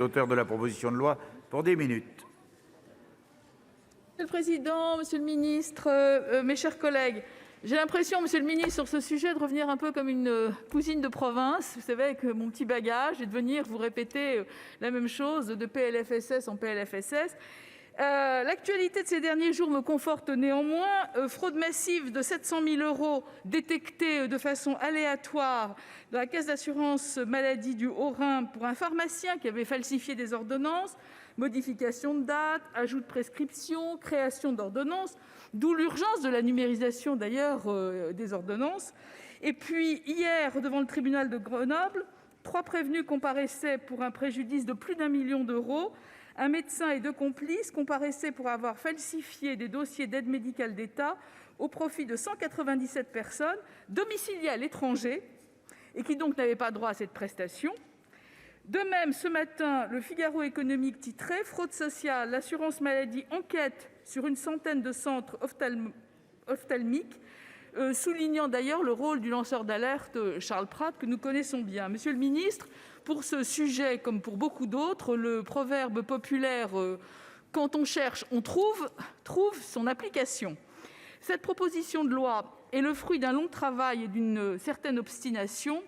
Auteur de la proposition de loi pour 10 minutes. Monsieur le président, monsieur le ministre, mes chers collègues, j'ai l'impression, monsieur le ministre, sur ce sujet, de revenir un peu comme une cousine de province, vous savez, avec mon petit bagage, et de venir vous répéter la même chose de PLFSS en PLFSS. L'actualité de ces derniers jours me conforte néanmoins. Fraude massive de 700 000 € détectée de façon aléatoire dans la caisse d'assurance maladie du Haut-Rhin pour un pharmacien qui avait falsifié des ordonnances, modification de date, ajout de prescription, création d'ordonnances, d'où l'urgence de la numérisation d'ailleurs des ordonnances. Et puis hier, devant le tribunal de Grenoble, 3 prévenus comparaissaient pour un préjudice de plus d'1 million d'euros. Un médecin et 2 complices comparaissaient pour avoir falsifié des dossiers d'aide médicale d'État au profit de 197 personnes domiciliées à l'étranger et qui donc n'avaient pas droit à cette prestation. De même, ce matin, le Figaro économique titrait « Fraude sociale, l'assurance maladie enquête sur une centaine de centres ophtalmiques », soulignant d'ailleurs le rôle du lanceur d'alerte Charles Prats, que nous connaissons bien. Monsieur le ministre, pour ce sujet, comme pour beaucoup d'autres, le proverbe populaire « quand on cherche, on trouve » trouve son application. Cette proposition de loi est le fruit d'un long travail et d'une certaine obstination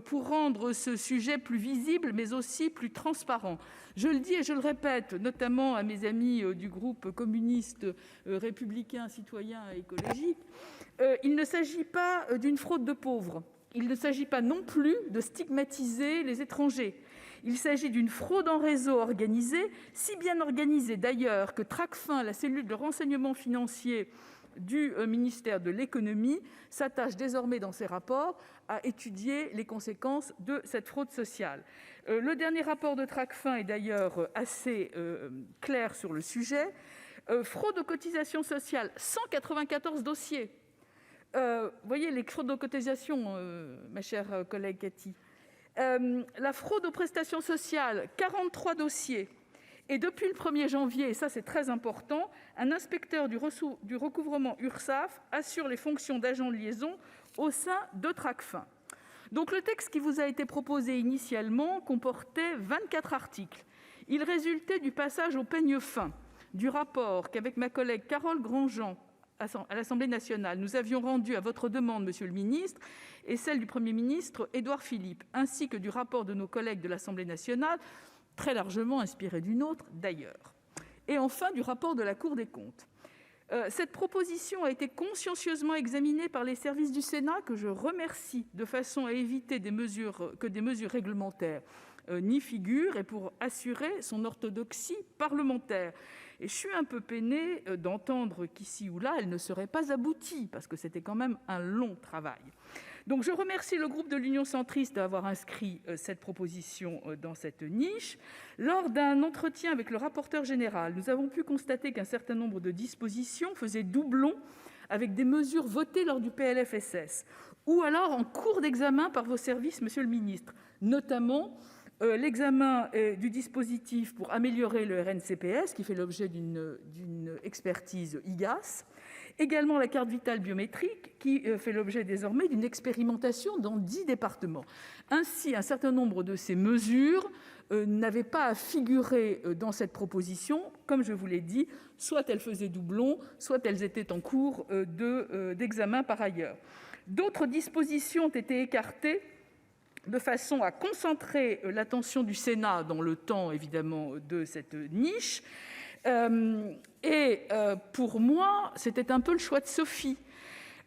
pour rendre ce sujet plus visible, mais aussi plus transparent. Je le dis et je le répète, notamment à mes amis du groupe communiste, républicain, citoyen et écologique, il ne s'agit pas d'une fraude de pauvres. Il ne s'agit pas non plus de stigmatiser les étrangers. Il s'agit d'une fraude en réseau organisée, si bien organisée d'ailleurs que Tracfin, la cellule de renseignement financier du ministère de l'économie, s'attache désormais dans ses rapports à étudier les conséquences de cette fraude sociale. Le dernier rapport de Tracfin est d'ailleurs assez clair sur le sujet. Fraude aux cotisations sociales, 194 dossiers. Vous voyez les fraudes aux cotisations, ma chère collègue Cathy. La fraude aux prestations sociales, 43 dossiers. Et depuis le 1er janvier, et ça c'est très important, un inspecteur du recouvrement URSSAF assure les fonctions d'agent de liaison au sein de Tracfin. Donc le texte qui vous a été proposé initialement comportait 24 articles. Il résultait du passage au peigne fin du rapport qu'avec ma collègue Carole Grandjean à l'Assemblée nationale, nous avions rendu à votre demande, monsieur le ministre, et celle du Premier ministre Édouard Philippe, ainsi que du rapport de nos collègues de l'Assemblée nationale, très largement inspiré du nôtre d'ailleurs, et enfin du rapport de la Cour des comptes. Cette proposition a été consciencieusement examinée par les services du Sénat, que je remercie, de façon à éviter que des mesures réglementaires n'y figurent et pour assurer son orthodoxie parlementaire. Et je suis un peu peinée d'entendre qu'ici ou là, elle ne serait pas aboutie, parce que c'était quand même un long travail. Donc je remercie le groupe de l'Union centriste d'avoir inscrit cette proposition dans cette niche. Lors d'un entretien avec le rapporteur général, nous avons pu constater qu'un certain nombre de dispositions faisaient doublon avec des mesures votées lors du PLFSS, ou alors en cours d'examen par vos services, monsieur le ministre, notamment l'examen du dispositif pour améliorer le RNCPS, qui fait l'objet d'une expertise IGAS, également la carte Vitale biométrique, qui fait l'objet désormais d'une expérimentation dans 10 départements. Ainsi, un certain nombre de ces mesures n'avaient pas à figurer dans cette proposition. Comme je vous l'ai dit, soit elles faisaient doublon, soit elles étaient en cours d'examen par ailleurs. D'autres dispositions ont été écartées de façon à concentrer l'attention du Sénat dans le temps, évidemment, de cette niche. Pour moi, c'était un peu le choix de Sophie.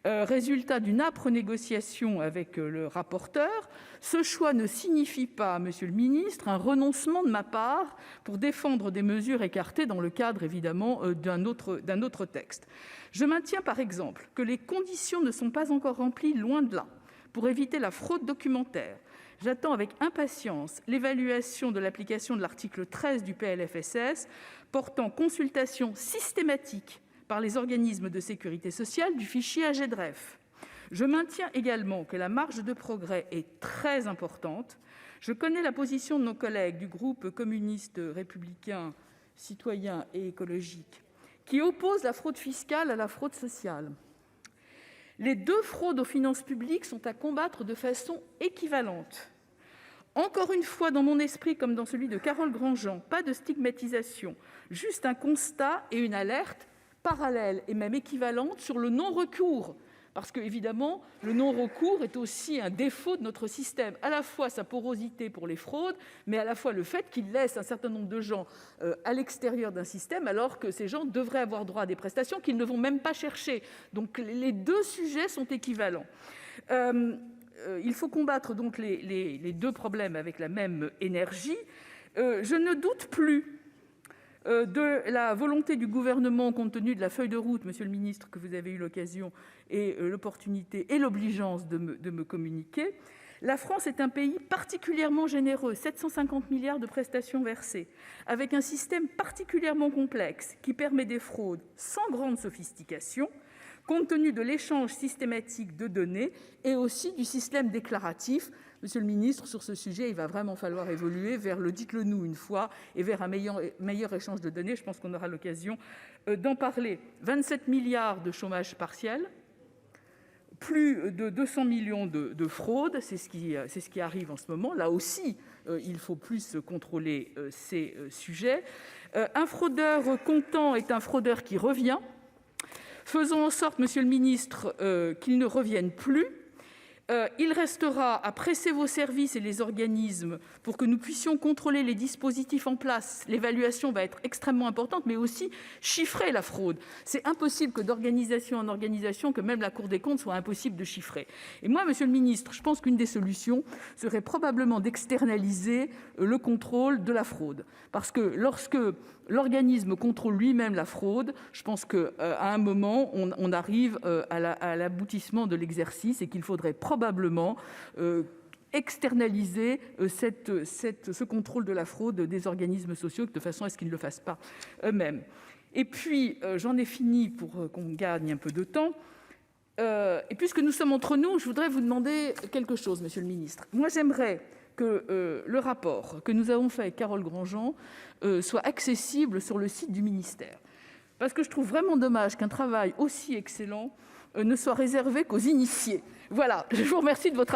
Résultat d'une âpre négociation avec le rapporteur, ce choix ne signifie pas, monsieur le ministre, un renoncement de ma part pour défendre des mesures écartées dans le cadre, évidemment, d'un autre texte. Je maintiens, par exemple, que les conditions ne sont pas encore remplies, loin de là, pour éviter la fraude documentaire. J'attends avec impatience l'évaluation de l'application de l'article 13 du PLFSS portant consultation systématique par les organismes de sécurité sociale du fichier AGDREF. Je maintiens également que la marge de progrès est très importante. Je connais la position de nos collègues du groupe communiste républicain, citoyen et écologique, qui opposent la fraude fiscale à la fraude sociale. Les deux fraudes aux finances publiques sont à combattre de façon équivalente. Encore une fois, dans mon esprit comme dans celui de Carole Grandjean, pas de stigmatisation, juste un constat et une alerte parallèle et même équivalente sur le non-recours. Parce qu'évidemment, le non-recours est aussi un défaut de notre système, à la fois sa porosité pour les fraudes, mais à la fois le fait qu'il laisse un certain nombre de gens à l'extérieur d'un système, alors que ces gens devraient avoir droit à des prestations qu'ils ne vont même pas chercher. Donc les deux sujets sont équivalents. Il faut combattre donc les deux problèmes avec la même énergie. Je ne doute plus de la volonté du gouvernement, compte tenu de la feuille de route, monsieur le ministre, que vous avez eu l'occasion et l'opportunité et l'obligeance de me communiquer. La France est un pays particulièrement généreux, 750 milliards de prestations versées, avec un système particulièrement complexe qui permet des fraudes sans grande sophistication, compte tenu de l'échange systématique de données et aussi du système déclaratif. Monsieur le ministre, sur ce sujet, il va vraiment falloir évoluer vers le « dites-le nous une fois » et vers un meilleur échange de données. Je pense qu'on aura l'occasion d'en parler. 27 milliards de chômage partiel, plus de 200 millions de fraudes, c'est ce qui arrive en ce moment. Là aussi, il faut plus contrôler ces sujets. Un fraudeur comptant est un fraudeur qui revient. Faisons en sorte, monsieur le ministre, qu'il ne revienne plus. Il restera à presser vos services et les organismes pour que nous puissions contrôler les dispositifs en place. L'évaluation va être extrêmement importante, mais aussi chiffrer la fraude. C'est impossible que d'organisation en organisation, que même la Cour des comptes soit impossible de chiffrer. Et moi, monsieur le ministre, je pense qu'une des solutions serait probablement d'externaliser le contrôle de la fraude. Parce que lorsque l'organisme contrôle lui-même la fraude, je pense qu'à un moment, on arrive à l'aboutissement de l'exercice et qu'il faudrait probablement externaliser ce contrôle de la fraude des organismes sociaux de façon à ce qu'ils ne le fassent pas eux-mêmes. Et puis, j'en ai fini pour qu'on gagne un peu de temps. Et puisque nous sommes entre nous, je voudrais vous demander quelque chose, monsieur le ministre. Moi, j'aimerais que le rapport que nous avons fait avec Carole Grandjean soit accessible sur le site du ministère. Parce que je trouve vraiment dommage qu'un travail aussi excellent ne soit réservé qu'aux initiés. Voilà, je vous remercie de votre